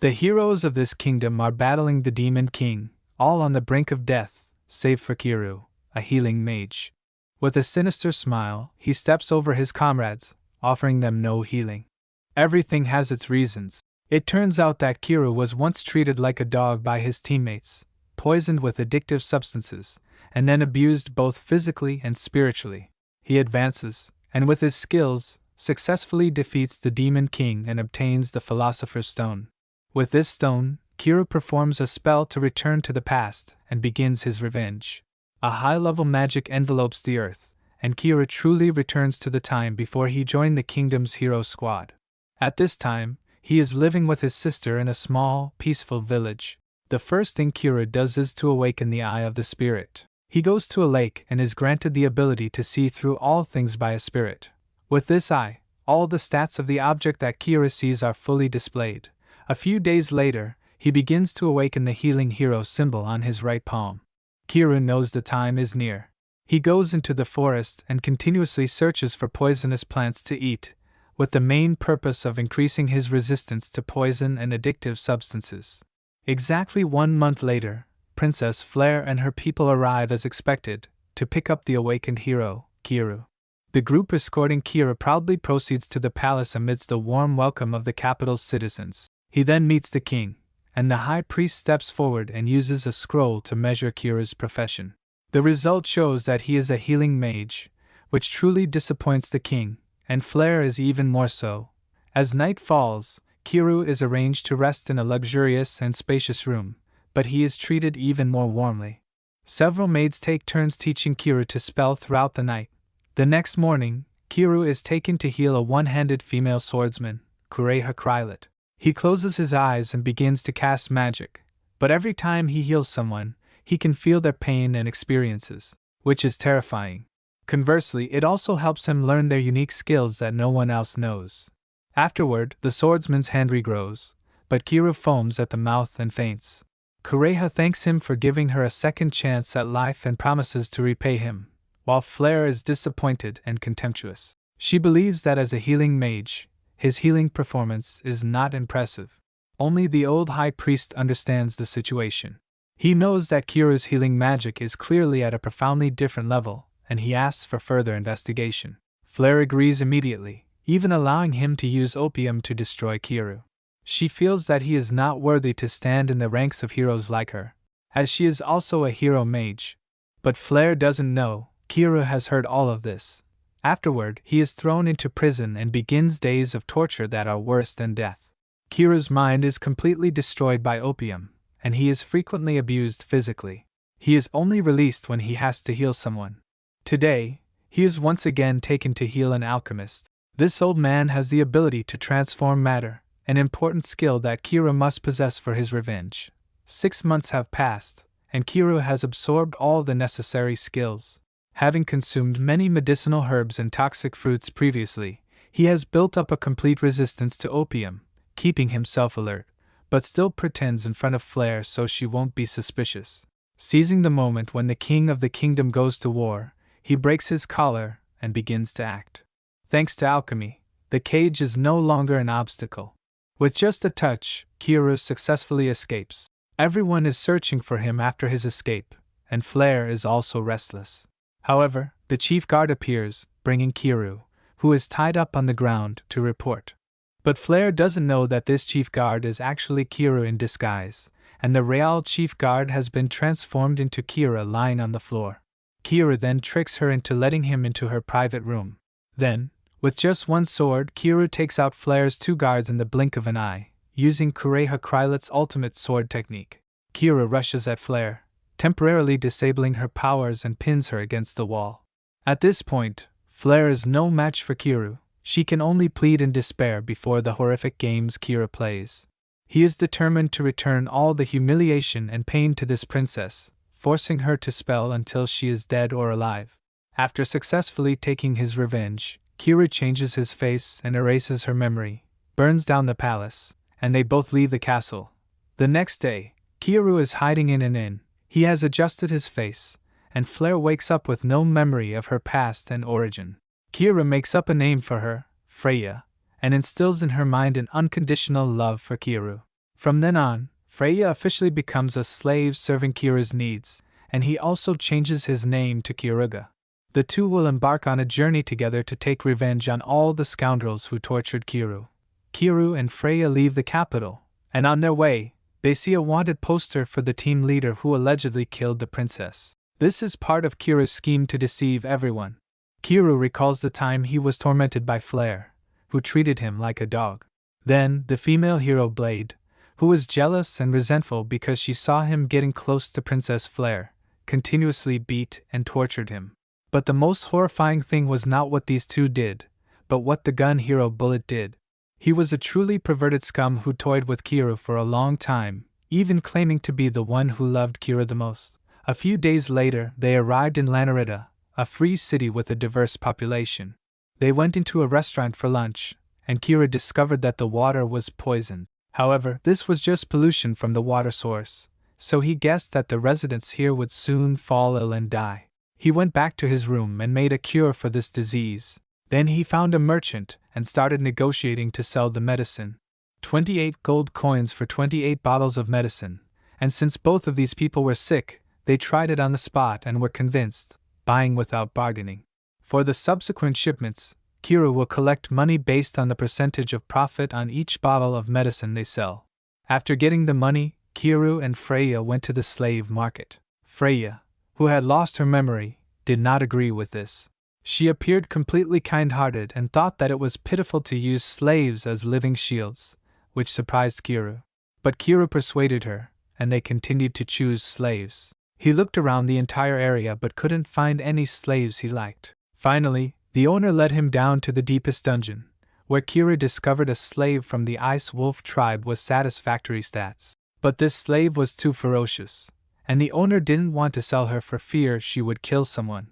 The heroes of this kingdom are battling the demon king, all on the brink of death, save for Keyaru, a healing mage. With a sinister smile, he steps over his comrades, offering them no healing. Everything has its reasons. It turns out that Keyaru was once treated like a dog by his teammates, poisoned with addictive substances, and then abused both physically and spiritually. He advances, and with his skills, successfully defeats the Demon King and obtains the Philosopher's Stone. With this stone, Keyaru performs a spell to return to the past and begins his revenge. A high-level magic envelopes the earth, and Keyaru truly returns to the time before he joined the kingdom's hero squad. At this time, he is living with his sister in a small, peaceful village. The first thing Keyaru does is to awaken the eye of the spirit. He goes to a lake and is granted the ability to see through all things by a spirit. With this eye, all the stats of the object that Keyaru sees are fully displayed. A few days later, he begins to awaken the healing hero symbol on his right palm. Keyaru knows the time is near. He goes into the forest and continuously searches for poisonous plants to eat, with the main purpose of increasing his resistance to poison and addictive substances. Exactly 1 month later, Princess Flare and her people arrive as expected, to pick up the awakened hero, Keyaru. The group escorting Keyaru proudly proceeds to the palace amidst the warm welcome of the capital's citizens. He then meets the king, and the high priest steps forward and uses a scroll to measure Keyaru's profession. The result shows that he is a healing mage, which truly disappoints the king, and Flare is even more so. As night falls, Keyaru is arranged to rest in a luxurious and spacious room, but he is treated even more warmly. Several maids take turns teaching Keyaru to spell throughout the night. The next morning, Keyaru is taken to heal a one-handed female swordsman, Kureha. He closes his eyes and begins to cast magic, but every time he heals someone, he can feel their pain and experiences, which is terrifying. Conversely, it also helps him learn their unique skills that no one else knows. Afterward, the swordsman's hand regrows, but Keyaru foams at the mouth and faints. Kureha thanks him for giving her a second chance at life and promises to repay him, while Flare is disappointed and contemptuous. She believes that as a healing mage, his healing performance is not impressive. Only the old high priest understands the situation. He knows that Keyaru's healing magic is clearly at a profoundly different level, and he asks for further investigation. Flare agrees immediately, even allowing him to use opium to destroy Keyaru. She feels that he is not worthy to stand in the ranks of heroes like her, as she is also a hero mage. But Flare doesn't know, Keyaru has heard all of this. Afterward, he is thrown into prison and begins days of torture that are worse than death. Keyaru's mind is completely destroyed by opium, and he is frequently abused physically. He is only released when he has to heal someone. Today, he is once again taken to heal an alchemist. This old man has the ability to transform matter, an important skill that Keyaru must possess for his revenge. 6 months have passed, and Keyaru has absorbed all the necessary skills. Having consumed many medicinal herbs and toxic fruits previously, he has built up a complete resistance to opium, keeping himself alert, but still pretends in front of Flare so she won't be suspicious. Seizing the moment when the king of the kingdom goes to war, he breaks his collar and begins to act. Thanks to alchemy, the cage is no longer an obstacle. With just a touch, Keyaru successfully escapes. Everyone is searching for him after his escape, and Flare is also restless. However, the chief guard appears, bringing Keyaru, who is tied up on the ground, to report. But Flare doesn't know that this chief guard is actually Keyaru in disguise, and the real chief guard has been transformed into Keyaru lying on the floor. Keyaru then tricks her into letting him into her private room. Then, with just one sword, Keyaru takes out Flare's 2 guards in the blink of an eye, using Kureha's ultimate sword technique. Keyaru rushes at Flare, temporarily disabling her powers and pins her against the wall. At this point, Flare is no match for Keyaru. She can only plead in despair before the horrific games Keyaru plays. He is determined to return all the humiliation and pain to this princess, forcing her to spell until she is dead or alive. After successfully taking his revenge, Keyaru changes his face and erases her memory, burns down the palace, and they both leave the castle. The next day, Keyaru is hiding in an inn. He has adjusted his face, and Flare wakes up with no memory of her past and origin. Keyaru makes up a name for her, Freya, and instills in her mind an unconditional love for Keyaru. From then on, Freya officially becomes a slave serving Kira's needs, and he also changes his name to Kyaruga. The two will embark on a journey together to take revenge on all the scoundrels who tortured Keyaru. Keyaru and Freya leave the capital, and on their way, they see a wanted poster for the team leader who allegedly killed the princess. This is part of Kira's scheme to deceive everyone. Keyaru recalls the time he was tormented by Flare, who treated him like a dog. Then, the female hero Blade, who was jealous and resentful because she saw him getting close to Princess Flare, continuously beat and tortured him. But the most horrifying thing was not what these two did, but what the gun hero Bullet did. He was a truly perverted scum who toyed with Keyaru for a long time, even claiming to be the one who loved Keyaru the most. A few days later, they arrived in Lanara, a free city with a diverse population. They went into a restaurant for lunch, and Keyaru discovered that the water was poisoned. However, this was just pollution from the water source, so he guessed that the residents here would soon fall ill and die. He went back to his room and made a cure for this disease. Then he found a merchant and started negotiating to sell the medicine. 28 gold coins for 28 bottles of medicine, and since both of these people were sick, they tried it on the spot and were convinced, buying without bargaining. For the subsequent shipments, Keyaru will collect money based on the percentage of profit on each bottle of medicine they sell. After getting the money, Keyaru and Freya went to the slave market. Freya, who had lost her memory, did not agree with this. She appeared completely kind-hearted and thought that it was pitiful to use slaves as living shields, which surprised Keyaru. But Keyaru persuaded her, and they continued to choose slaves. He looked around the entire area but couldn't find any slaves he liked. Finally, the owner led him down to the deepest dungeon, where Keyaru discovered a slave from the Ice Wolf tribe with satisfactory stats. But this slave was too ferocious, and the owner didn't want to sell her for fear she would kill someone.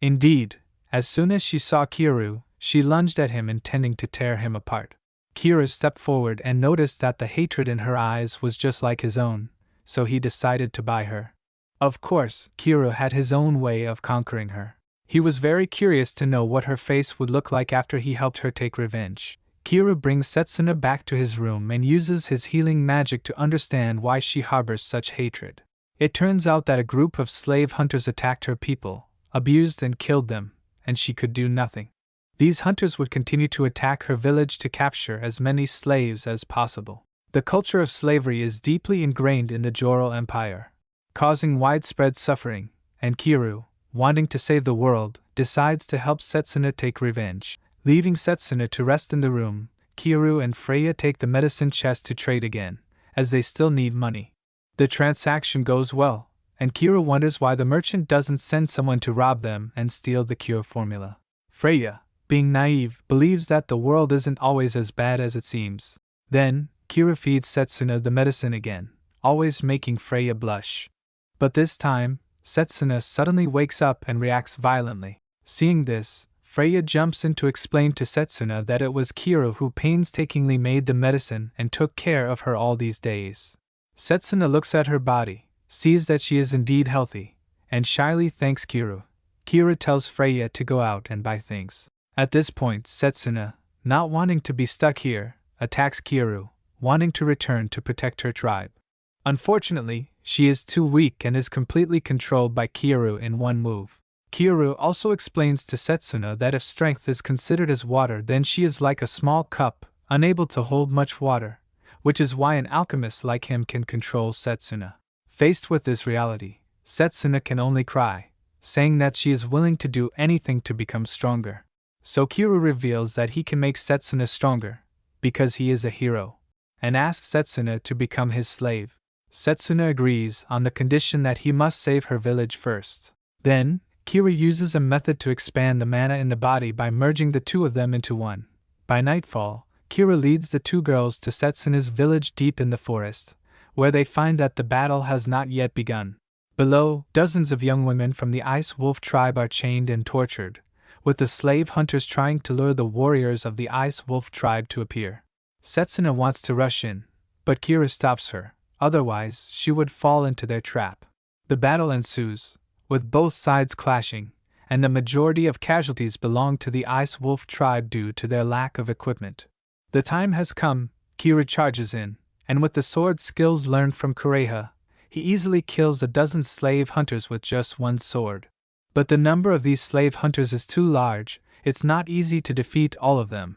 Indeed, as soon as she saw Keyaru, she lunged at him intending to tear him apart. Keyaru stepped forward and noticed that the hatred in her eyes was just like his own, so he decided to buy her. Of course, Keyaru had his own way of conquering her. He was very curious to know what her face would look like after he helped her take revenge. Keyaru brings Setsuna back to his room and uses his healing magic to understand why she harbors such hatred. It turns out that a group of slave hunters attacked her people, abused and killed them, and she could do nothing. These hunters would continue to attack her village to capture as many slaves as possible. The culture of slavery is deeply ingrained in the Joro Empire, causing widespread suffering, and Keyaru, wanting to save the world, decides to help Setsuna take revenge. Leaving Setsuna to rest in the room, Keyaru and Freya take the medicine chest to trade again, as they still need money. The transaction goes well, and Keyaru wonders why the merchant doesn't send someone to rob them and steal the cure formula. Freya, being naive, believes that the world isn't always as bad as it seems. Then, Keyaru feeds Setsuna the medicine again, always making Freya blush. But this time, Setsuna suddenly wakes up and reacts violently. Seeing this, Freya jumps in to explain to Setsuna that it was Keyaru who painstakingly made the medicine and took care of her all these days. Setsuna looks at her body, sees that she is indeed healthy, and shyly thanks Keyaru. Keyaru tells Freya to go out and buy things. At this point, Setsuna, not wanting to be stuck here, attacks Keyaru, wanting to return to protect her tribe. Unfortunately, she is too weak and is completely controlled by Keyaru in one move. Keyaru also explains to Setsuna that if strength is considered as water, then she is like a small cup, unable to hold much water, which is why an alchemist like him can control Setsuna. Faced with this reality, Setsuna can only cry, saying that she is willing to do anything to become stronger. So Keyaru reveals that he can make Setsuna stronger, because he is a hero, and asks Setsuna to become his slave. Setsuna agrees on the condition that he must save her village first. Then, Keyaru uses a method to expand the mana in the body by merging the two of them into one. By nightfall, Keyaru leads the two girls to Setsuna's village deep in the forest, where they find that the battle has not yet begun. Below, dozens of young women from the Ice Wolf tribe are chained and tortured, with the slave hunters trying to lure the warriors of the Ice Wolf tribe to appear. Setsuna wants to rush in, but Keyaru stops her, otherwise she would fall into their trap. The battle ensues, with both sides clashing, and the majority of casualties belong to the Ice Wolf tribe due to their lack of equipment. The time has come, Keyaru charges in, and with the sword skills learned from Kureha, he easily kills a dozen slave hunters with just one sword. But the number of these slave hunters is too large, it's not easy to defeat all of them.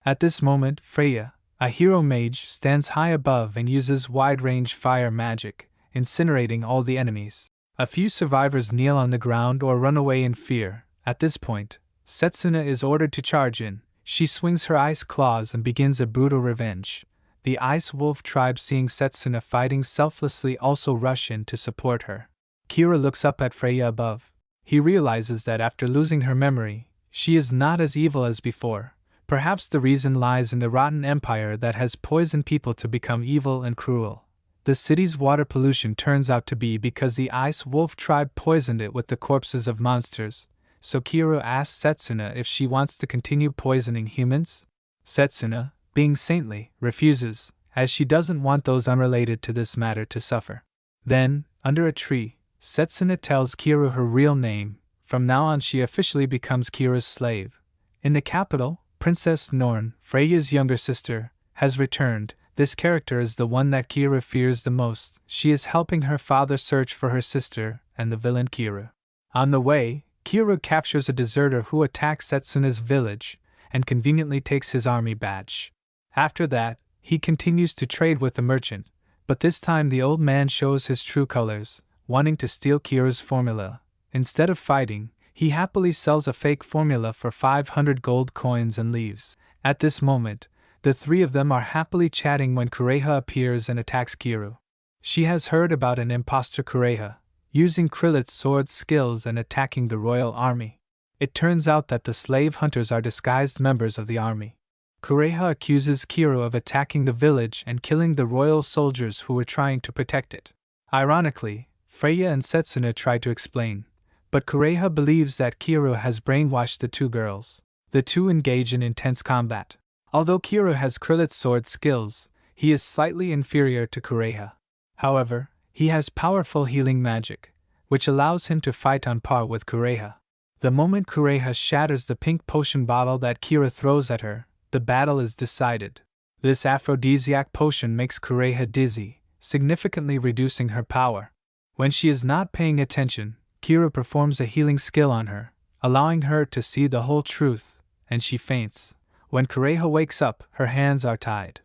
At this moment, Freya, a hero mage, stands high above and uses wide-range fire magic, incinerating all the enemies. A few survivors kneel on the ground or run away in fear. At this point, Setsuna is ordered to charge in. She swings her ice claws and begins a brutal revenge. The Ice Wolf tribe, seeing Setsuna fighting selflessly, also rush in to support her. Kira looks up at Freya above. He realizes that after losing her memory, she is not as evil as before. Perhaps the reason lies in the rotten empire that has poisoned people to become evil and cruel. The city's water pollution turns out to be because the Ice Wolf tribe poisoned it with the corpses of monsters, so Kira asks Setsuna if she wants to continue poisoning humans. Setsuna, being saintly, refuses, as she doesn't want those unrelated to this matter to suffer. Then, under a tree, Setsuna tells Kira her real name. From now on she officially becomes Kira's slave. In the capital, Princess Norn, Freya's younger sister, has returned. This character is the one that Kira fears the most. She is helping her father search for her sister and the villain Kira. On the way, Kira captures a deserter who attacks Setsuna's village and conveniently takes his army badge. After that, he continues to trade with the merchant, but this time the old man shows his true colors, wanting to steal Kira's formula. Instead of fighting, he happily sells a fake formula for 500 gold coins and leaves. At this moment, the three of them are happily chatting when Kureha appears and attacks Keyaru. She has heard about an imposter Kureha, using Krillit's sword skills and attacking the royal army. It turns out that the slave hunters are disguised members of the army. Kureha accuses Keyaru of attacking the village and killing the royal soldiers who were trying to protect it. Ironically, Freya and Setsuna try to explain, but Kureha believes that Keyaru has brainwashed the two girls. The two engage in intense combat. Although Keyaru has Krillit's sword skills, he is slightly inferior to Kureha. However, he has powerful healing magic, which allows him to fight on par with Kureha. The moment Kureha shatters the pink potion bottle that Keyaru throws at her, the battle is decided. This aphrodisiac potion makes Kureha dizzy, significantly reducing her power. When she is not paying attention, Keyaru performs a healing skill on her, allowing her to see the whole truth, and she faints. When Kureha wakes up, her hands are tied.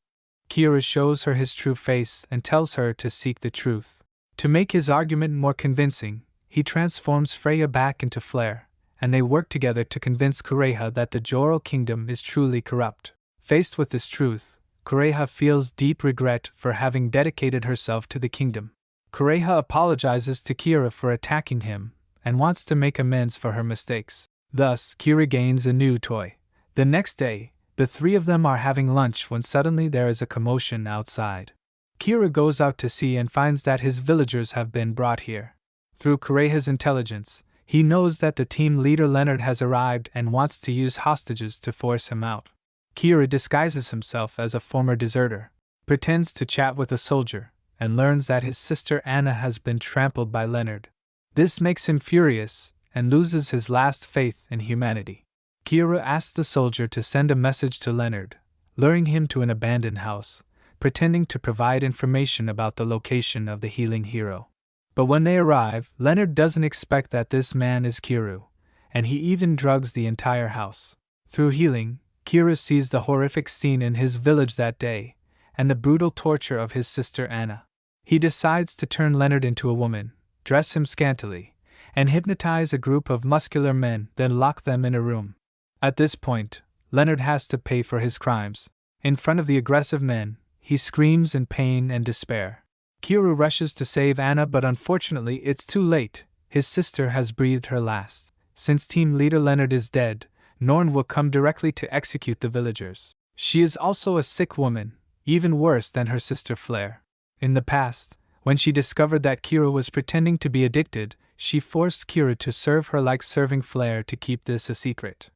Keyaru shows her his true face and tells her to seek the truth. To make his argument more convincing, he transforms Freya back into Flare, and they work together to convince Kureha that the Joral Kingdom is truly corrupt. Faced with this truth, Kureha feels deep regret for having dedicated herself to the kingdom. Kureha apologizes to Keyaru for attacking him, and wants to make amends for her mistakes. Thus, Keyaru gains a new toy. The next day, the three of them are having lunch when suddenly there is a commotion outside. Keyaru goes out to see and finds that his villagers have been brought here. Through Kureha's intelligence, he knows that the team leader Leonard has arrived and wants to use hostages to force him out. Keyaru disguises himself as a former deserter, pretends to chat with a soldier, and learns that his sister Anna has been trampled by Leonard. This makes him furious and loses his last faith in humanity. Keyaru asks the soldier to send a message to Leonard, luring him to an abandoned house, pretending to provide information about the location of the healing hero. But when they arrive, Leonard doesn't expect that this man is Keyaru, and he even drugs the entire house. Through healing, Keyaru sees the horrific scene in his village that day, and the brutal torture of his sister Anna. He decides to turn Leonard into a woman, dress him scantily, and hypnotize a group of muscular men, then lock them in a room. At this point, Leonard has to pay for his crimes. In front of the aggressive men, he screams in pain and despair. Keyaru rushes to save Anna, but unfortunately it's too late. His sister has breathed her last. Since team leader Leonard is dead, Norn will come directly to execute the villagers. She is also a sick woman, even worse than her sister Flare. In the past, when she discovered that Keyaru was pretending to be addicted, she forced Keyaru to serve her like serving Flare to keep this a secret.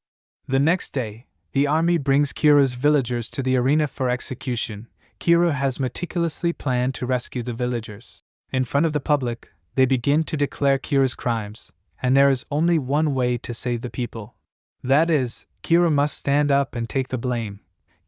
The next day, the army brings Keyaru's villagers to the arena for execution. Keyaru has meticulously planned to rescue the villagers. In front of the public, they begin to declare Keyaru's crimes, and there is only one way to save the people. That is, Keyaru must stand up and take the blame.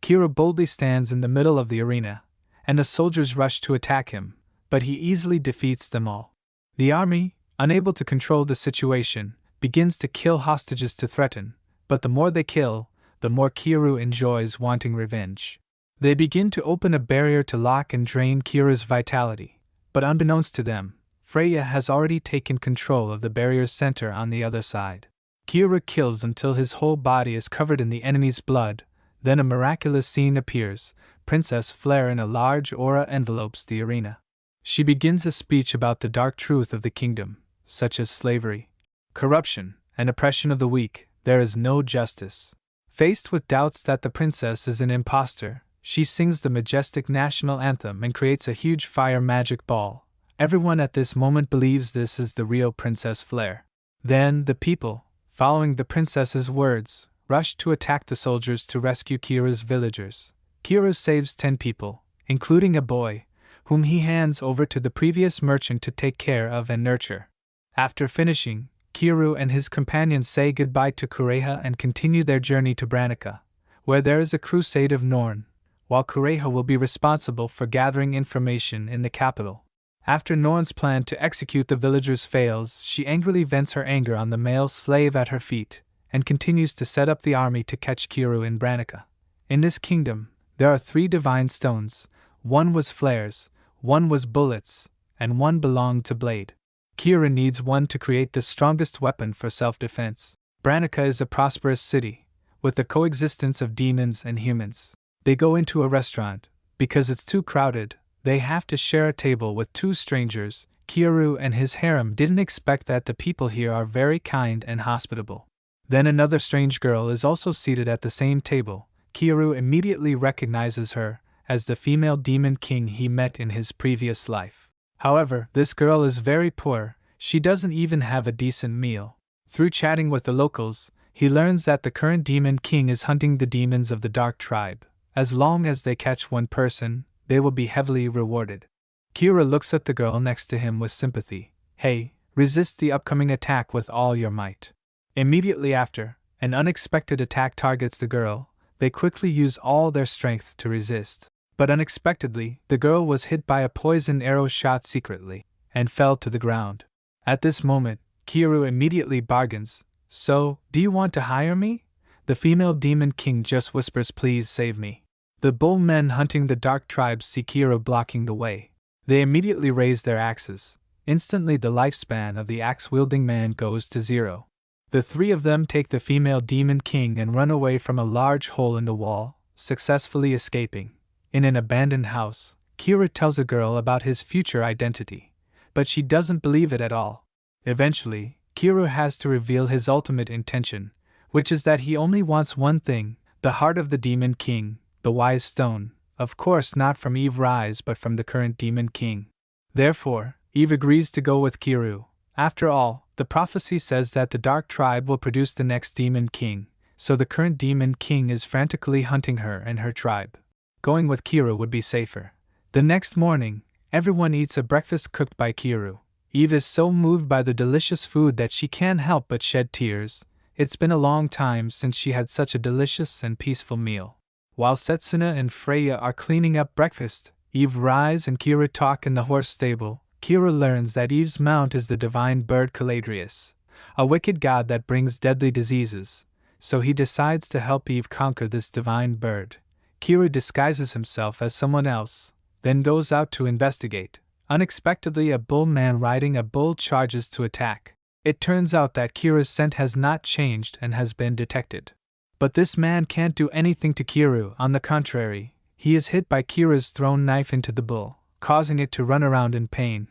Keyaru boldly stands in the middle of the arena, and the soldiers rush to attack him, but he easily defeats them all. The army, unable to control the situation, begins to kill hostages to threaten, but the more they kill, the more Keyaru enjoys wanting revenge. They begin to open a barrier to lock and drain Keyaru's vitality, but unbeknownst to them, Freya has already taken control of the barrier's center on the other side. Keyaru kills until his whole body is covered in the enemy's blood, then a miraculous scene appears. Princess Flare in a large aura envelopes the arena. She begins a speech about the dark truth of the kingdom, such as slavery, corruption, and oppression of the weak. There is no justice. Faced with doubts that the princess is an imposter, she sings the majestic national anthem and creates a huge fire magic ball. Everyone at this moment believes this is the real Princess Flare. Then the people, following the princess's words, rush to attack the soldiers to rescue Keyaru's villagers. Keyaru saves 10 people, including a boy, whom he hands over to the previous merchant to take care of and nurture. After finishing, Keyaru and his companions say goodbye to Kureha and continue their journey to Branica, where there is a crusade of Norn, while Kureha will be responsible for gathering information in the capital. After Norn's plan to execute the villagers fails, she angrily vents her anger on the male slave at her feet, and continues to set up the army to catch Keyaru in Branica. In this kingdom, there are 3 divine stones. One was flares, one was bullets, and one belonged to blade. Keyaru needs one to create the strongest weapon for self-defense. Branica is a prosperous city, with the coexistence of demons and humans. They go into a restaurant. Because it's too crowded, they have to share a table with 2 strangers. Keyaru and his harem didn't expect that the people here are very kind and hospitable. Then another strange girl is also seated at the same table. Keyaru immediately recognizes her as the female demon king he met in his previous life. However, this girl is very poor. She doesn't even have a decent meal. Through chatting with the locals, he learns that the current demon king is hunting the demons of the dark tribe. As long as they catch one person, they will be heavily rewarded. Keyaru looks at the girl next to him with sympathy. Hey, resist the upcoming attack with all your might. Immediately after, an unexpected attack targets the girl. They quickly use all their strength to resist. But unexpectedly, the girl was hit by a poisoned arrow shot secretly, and fell to the ground. At this moment, Keyaru immediately bargains. So, do you want to hire me? The female demon king just whispers, please save me. The bull men hunting the dark tribes see Keyaru blocking the way. They immediately raise their axes. Instantly the lifespan of the axe-wielding man goes to 0. The 3 of them take the female demon king and run away from a large hole in the wall, successfully escaping. In an abandoned house, Keyaru tells a girl about his future identity, but she doesn't believe it at all. Eventually, Keyaru has to reveal his ultimate intention, which is that he only wants one thing, the heart of the demon king, the wise stone, of course not from Eve Rise but from the current demon king. Therefore, Eve agrees to go with Keyaru. After all, the prophecy says that the dark tribe will produce the next demon king, so the current demon king is frantically hunting her and her tribe. Going with Keyaru would be safer. The next morning, everyone eats a breakfast cooked by Keyaru. Eve is so moved by the delicious food that she can't help but shed tears. It's been a long time since she had such a delicious and peaceful meal. While Setsuna and Freya are cleaning up breakfast, Eve Rise and Keyaru talk in the horse stable. Keyaru learns that Eve's mount is the divine bird Caladrius, a wicked god that brings deadly diseases, so he decides to help Eve conquer this divine bird. Keyaru disguises himself as someone else, then goes out to investigate. Unexpectedly, a bull man riding a bull charges to attack. It turns out that Keyaru's scent has not changed and has been detected. But this man can't do anything to Keyaru. On the contrary, he is hit by Keyaru's thrown knife into the bull, causing it to run around in pain.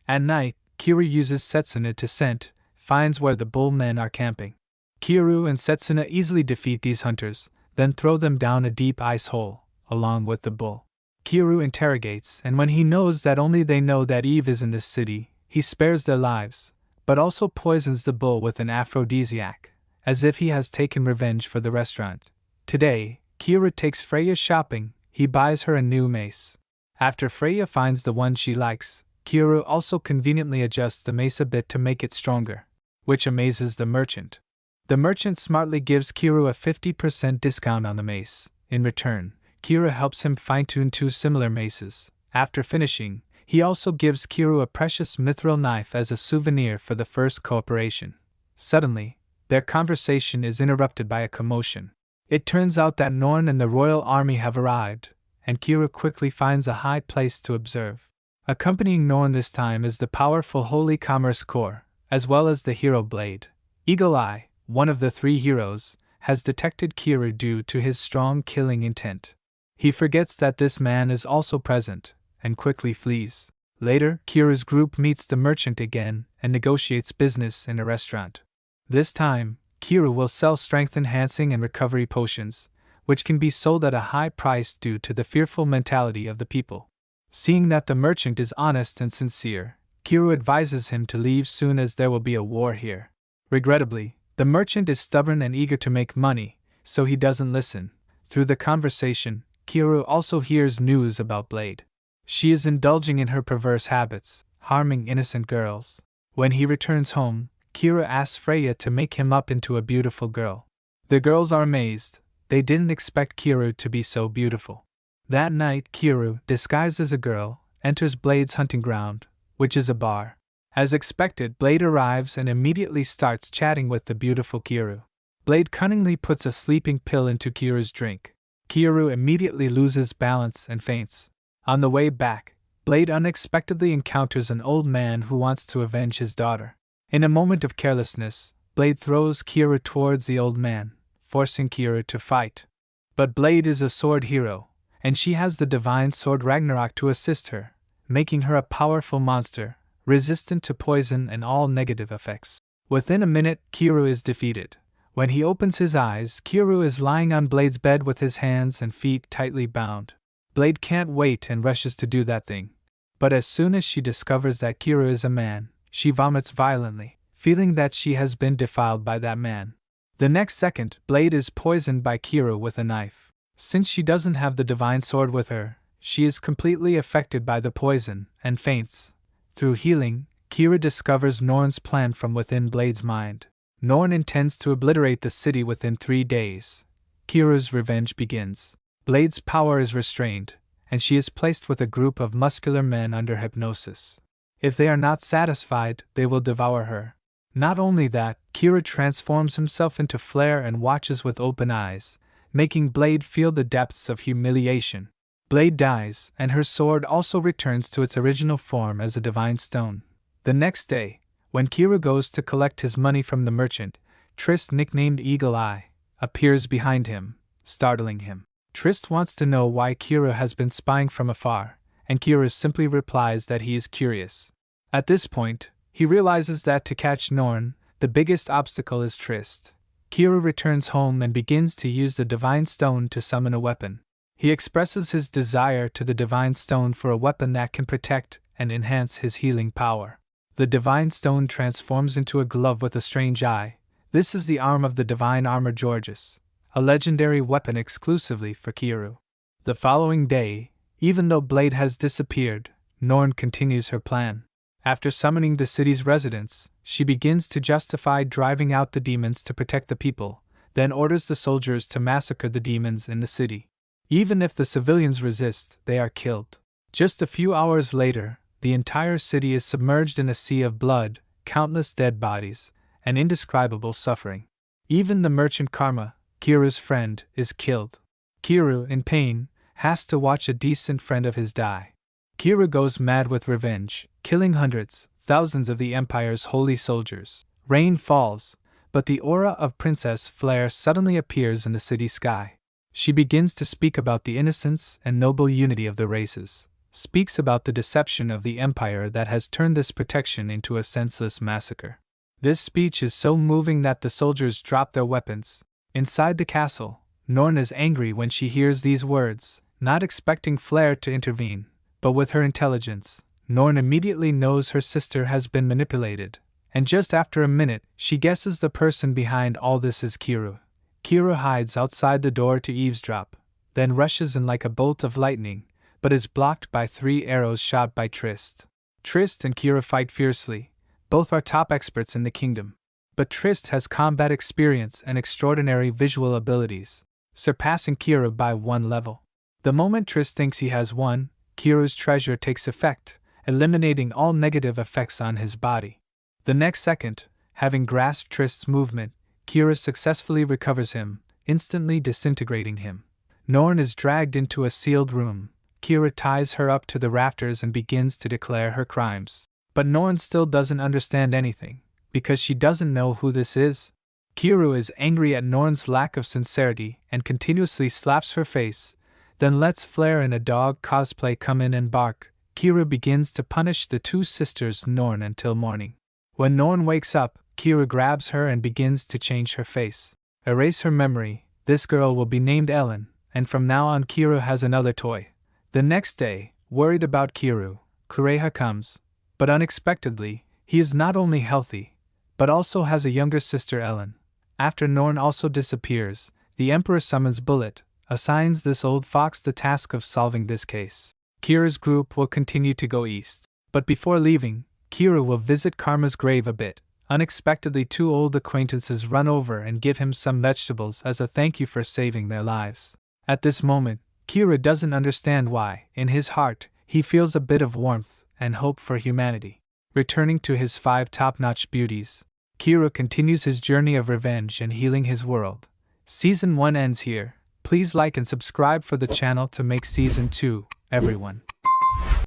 At night, Keyaru uses Setsuna to scent, finds where the bull men are camping. Keyaru and Setsuna easily defeat these hunters, then throw them down a deep ice hole, along with the bull. Keyaru interrogates, and when he knows that only they know that Eve is in this city, he spares their lives, but also poisons the bull with an aphrodisiac, as if he has taken revenge for the restaurant. Today, Keyaru takes Freya shopping. He buys her a new mace. After Freya finds the one she likes, Keyaru also conveniently adjusts the mace a bit to make it stronger, which amazes the merchant. The merchant smartly gives Keyaru a 50% discount on the mace. In return, Keyaru helps him fine-tune 2 similar maces. After finishing, he also gives Keyaru a precious mithril knife as a souvenir for the first cooperation. Suddenly, their conversation is interrupted by a commotion. It turns out that Norn and the royal army have arrived, and Keyaru quickly finds a high place to observe. Accompanying Norn this time is the powerful Holy Commerce Corps, as well as the hero Blade. Eagle Eye, one of the 3 heroes, has detected Keyaru due to his strong killing intent. He forgets that this man is also present, and quickly flees. Later, Keyaru's group meets the merchant again and negotiates business in a restaurant. This time, Keyaru will sell strength-enhancing and recovery potions, which can be sold at a high price due to the fearful mentality of the people. Seeing that the merchant is honest and sincere, Keyaru advises him to leave soon as there will be a war here. Regrettably, the merchant is stubborn and eager to make money, so he doesn't listen. Through the conversation, Keyaru also hears news about Blade. She is indulging in her perverse habits, harming innocent girls. When he returns home, Keyaru asks Freya to make him up into a beautiful girl. The girls are amazed. They didn't expect Keyaru to be so beautiful. That night, Keyaru, disguised as a girl, enters Blade's hunting ground, which is a bar. As expected, Blade arrives and immediately starts chatting with the beautiful Keyaru. Blade cunningly puts a sleeping pill into Keyaru's drink. Keyaru immediately loses balance and faints. On the way back, Blade unexpectedly encounters an old man who wants to avenge his daughter. In a moment of carelessness, Blade throws Keyaru towards the old man, forcing Keyaru to fight. But Blade is a sword hero, and she has the divine sword Ragnarok to assist her, making her a powerful monster, resistant to poison and all negative effects. Within a minute, Keyaru is defeated. When he opens his eyes, Keyaru is lying on Blade's bed with his hands and feet tightly bound. Blade can't wait and rushes to do that thing. But as soon as she discovers that Keyaru is a man, she vomits violently, feeling that she has been defiled by that man. The next second, Blade is poisoned by Keyaru with a knife. Since she doesn't have the divine sword with her, she is completely affected by the poison and faints. Through healing, Keyaru discovers Norn's plan from within Blade's mind. Norn intends to obliterate the city within 3 days. Keyaru's revenge begins. Blade's power is restrained, and she is placed with a group of muscular men under hypnosis. If they are not satisfied, they will devour her. Not only that, Keyaru transforms himself into flare and watches with open eyes, making Blade feel the depths of humiliation. Blade dies, and her sword also returns to its original form as a divine stone. The next day, when Keyaru goes to collect his money from the merchant, Trist, nicknamed Eagle Eye, appears behind him, startling him. Trist wants to know why Keyaru has been spying from afar, and Keyaru simply replies that he is curious. At this point, he realizes that to catch Norn, the biggest obstacle is Trist. Keyaru returns home and begins to use the Divine Stone to summon a weapon. He expresses his desire to the Divine Stone for a weapon that can protect and enhance his healing power. The Divine Stone transforms into a glove with a strange eye. This is the arm of the Divine Armor Georges, a legendary weapon exclusively for Keyaru. The following day, even though Blade has disappeared, Norn continues her plan. After summoning the city's residents, she begins to justify driving out the demons to protect the people, then orders the soldiers to massacre the demons in the city. Even if the civilians resist, they are killed. Just a few hours later, the entire city is submerged in a sea of blood, countless dead bodies, and indescribable suffering. Even the merchant Karma, Keyaru's friend, is killed. Keyaru, in pain, has to watch a decent friend of his die. Keyaru goes mad with revenge, killing hundreds, thousands of the Empire's holy soldiers. Rain falls, but the aura of Princess Flare suddenly appears in the city sky. She begins to speak about the innocence and noble unity of the races, speaks about the deception of the Empire that has turned this protection into a senseless massacre. This speech is so moving that the soldiers drop their weapons. Inside the castle, Norn is angry when she hears these words, not expecting Flare to intervene, but with her intelligence, Norn immediately knows her sister has been manipulated, and just after a minute, she guesses the person behind all this is Keyaru. Keyaru hides outside the door to eavesdrop, then rushes in like a bolt of lightning, but is blocked by 3 arrows shot by Trist. Trist and Keyaru fight fiercely. Both are top experts in the kingdom. But Trist has combat experience and extraordinary visual abilities, surpassing Keyaru by 1 level. The moment Triss thinks he has won, Keyaru's treasure takes effect, eliminating all negative effects on his body. The next second, having grasped Triss's movement, Keyaru successfully recovers him, instantly disintegrating him. Norn is dragged into a sealed room. Keyaru ties her up to the rafters and begins to declare her crimes. But Norn still doesn't understand anything, because she doesn't know who this is. Keyaru is angry at Norn's lack of sincerity and continuously slaps her face, then lets Flare in a dog cosplay come in and bark. Keyaru begins to punish the two sisters Norn until morning. When Norn wakes up, Keyaru grabs her and begins to change her face. Erase her memory, this girl will be named Ellen, and from now on Keyaru has another toy. The next day, worried about Keyaru, Kureha comes, but unexpectedly, he is not only healthy, but also has a younger sister Ellen. After Norn also disappears, the Emperor summons Bullet, assigns this old fox the task of solving this case. Keyaru's group will continue to go east, but before leaving, Keyaru will visit Karma's grave a bit. Unexpectedly, two old acquaintances run over and give him some vegetables as a thank you for saving their lives. At this moment, Keyaru doesn't understand why. In his heart, he feels a bit of warmth and hope for humanity. Returning to his 5 top-notch beauties, Keyaru continues his journey of revenge and healing his world. Season 1 ends here. Please like and subscribe for the channel to make Season 2, everyone.